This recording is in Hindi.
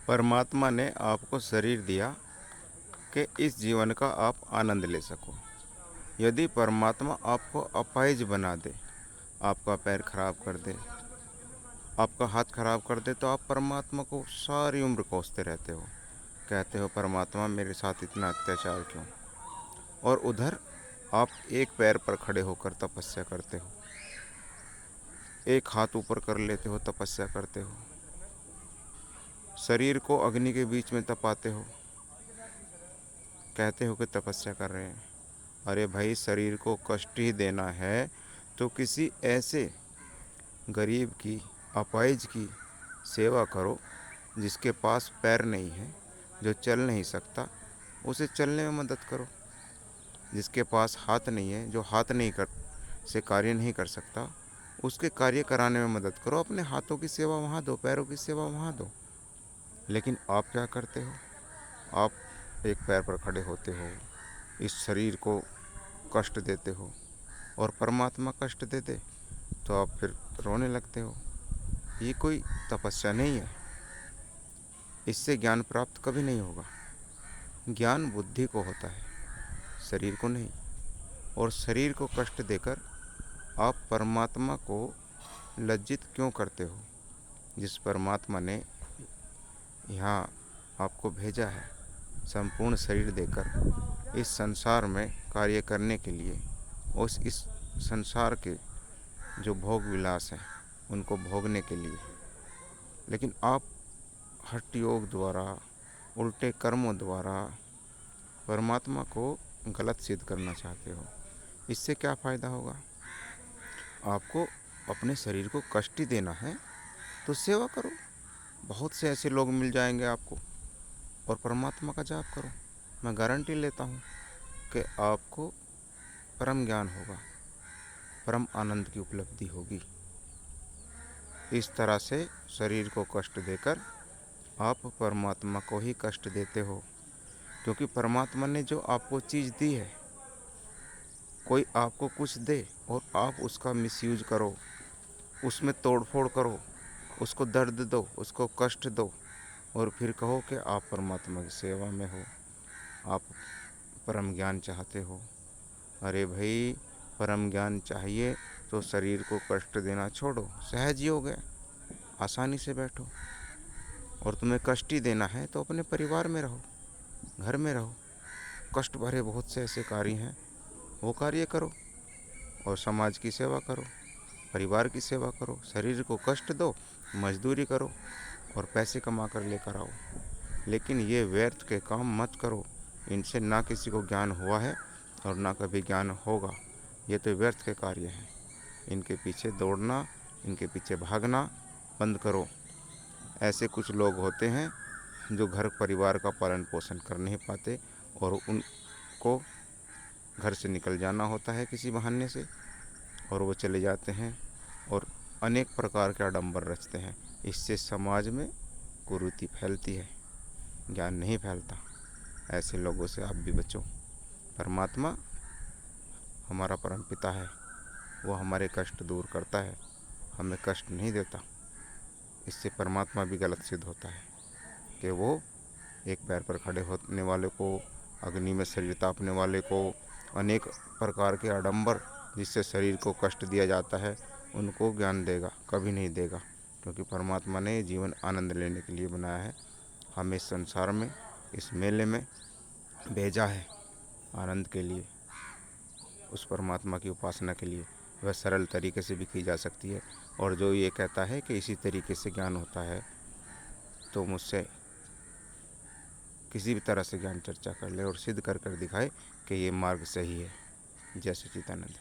परमात्मा ने आपको शरीर दिया कि इस जीवन का आप आनंद ले सको। यदि परमात्मा आपको अपाहिज बना दे, आपका पैर खराब कर दे, आपका हाथ खराब कर दे, तो आप परमात्मा को सारी उम्र कोसते रहते हो, कहते हो परमात्मा मेरे साथ इतना अत्याचार क्यों। और उधर आप एक पैर पर खड़े होकर तपस्या करते हो, एक हाथ ऊपर कर लेते हो, तपस्या करते हो, शरीर को अग्नि के बीच में तपाते हो, कहते हो कि तपस्या कर रहे हैं। अरे भाई, शरीर को कष्ट ही देना है तो किसी ऐसे गरीब की, अपाहिज की सेवा करो जिसके पास पैर नहीं है, जो चल नहीं सकता, उसे चलने में मदद करो। जिसके पास हाथ नहीं है, जो हाथ नहीं कर से कार्य नहीं कर सकता, उसके कार्य कराने में मदद करो। अपने हाथों की सेवा वहाँ दो, पैरों की सेवा वहाँ दो। लेकिन आप क्या करते हो? आप एक पैर पर खड़े होते हो, इस शरीर को कष्ट देते हो, और परमात्मा कष्ट दे दे तो आप फिर रोने लगते हो। ये कोई तपस्या नहीं है, इससे ज्ञान प्राप्त कभी नहीं होगा। ज्ञान बुद्धि को होता है, शरीर को नहीं। और शरीर को कष्ट देकर आप परमात्मा को लज्जित क्यों करते हो? जिस परमात्मा ने यहाँ आपको भेजा है संपूर्ण शरीर देकर इस संसार में कार्य करने के लिए, उस इस संसार के जो भोग विलास हैं उनको भोगने के लिए, लेकिन आप हठ योग द्वारा, उल्टे कर्मों द्वारा परमात्मा को गलत सिद्ध करना चाहते हो। इससे क्या फ़ायदा होगा? आपको अपने शरीर को कष्ट ही देना है तो सेवा करो, बहुत से ऐसे लोग मिल जाएंगे आपको, और परमात्मा का जाप करो। मैं गारंटी लेता हूँ कि आपको परम ज्ञान होगा, परम आनंद की उपलब्धि होगी। इस तरह से शरीर को कष्ट देकर आप परमात्मा को ही कष्ट देते हो, क्योंकि परमात्मा ने जो आपको चीज़ दी है, कोई आपको कुछ दे और आप उसका मिसयूज करो, उसमें तोड़फोड़ करो, उसको दर्द दो, उसको कष्ट दो, और फिर कहो कि आप परमात्मा की सेवा में हो, आप परम ज्ञान चाहते हो। अरे भाई, परम ज्ञान चाहिए तो शरीर को कष्ट देना छोड़ो, सहज योग है, आसानी से बैठो। और तुम्हें कष्ट ही देना है तो अपने परिवार में रहो, घर में रहो, कष्ट भरे बहुत से ऐसे कार्य हैं, वो कार्य करो, और समाज की सेवा करो, परिवार की सेवा करो। शरीर को कष्ट दो, मजदूरी करो और पैसे कमा कर लेकर आओ, लेकिन ये व्यर्थ के काम मत करो। इनसे ना किसी को ज्ञान हुआ है और ना कभी ज्ञान होगा। ये तो व्यर्थ के कार्य हैं, इनके पीछे दौड़ना, इनके पीछे भागना बंद करो। ऐसे कुछ लोग होते हैं जो घर परिवार का पालन पोषण कर नहीं पाते, और उनको घर से निकल जाना होता है किसी बहाने से, और वो चले जाते हैं और अनेक प्रकार के आडंबर रचते हैं। इससे समाज में कुरीति फैलती है, ज्ञान नहीं फैलता। ऐसे लोगों से आप भी बचो। परमात्मा हमारा परम पिता है, वो हमारे कष्ट दूर करता है, हमें कष्ट नहीं देता। इससे परमात्मा भी गलत सिद्ध होता है कि वो एक पैर पर खड़े होने वाले को, अग्नि में शरीर तापने वाले को, अनेक प्रकार के आडंबर जिससे शरीर को कष्ट दिया जाता है, उनको ज्ञान देगा? कभी नहीं देगा, क्योंकि परमात्मा ने जीवन आनंद लेने के लिए बनाया है। हमें इस संसार में, इस मेले में भेजा है आनंद के लिए, उस परमात्मा की उपासना के लिए। वह सरल तरीके से भी की जा सकती है। और जो ये कहता है कि इसी तरीके से ज्ञान होता है, तो मुझसे किसी भी तरह से ज्ञान चर्चा कर ले और सिद्ध कर कर दिखाए कि ये मार्ग सही है। जय सच्चिदानंद।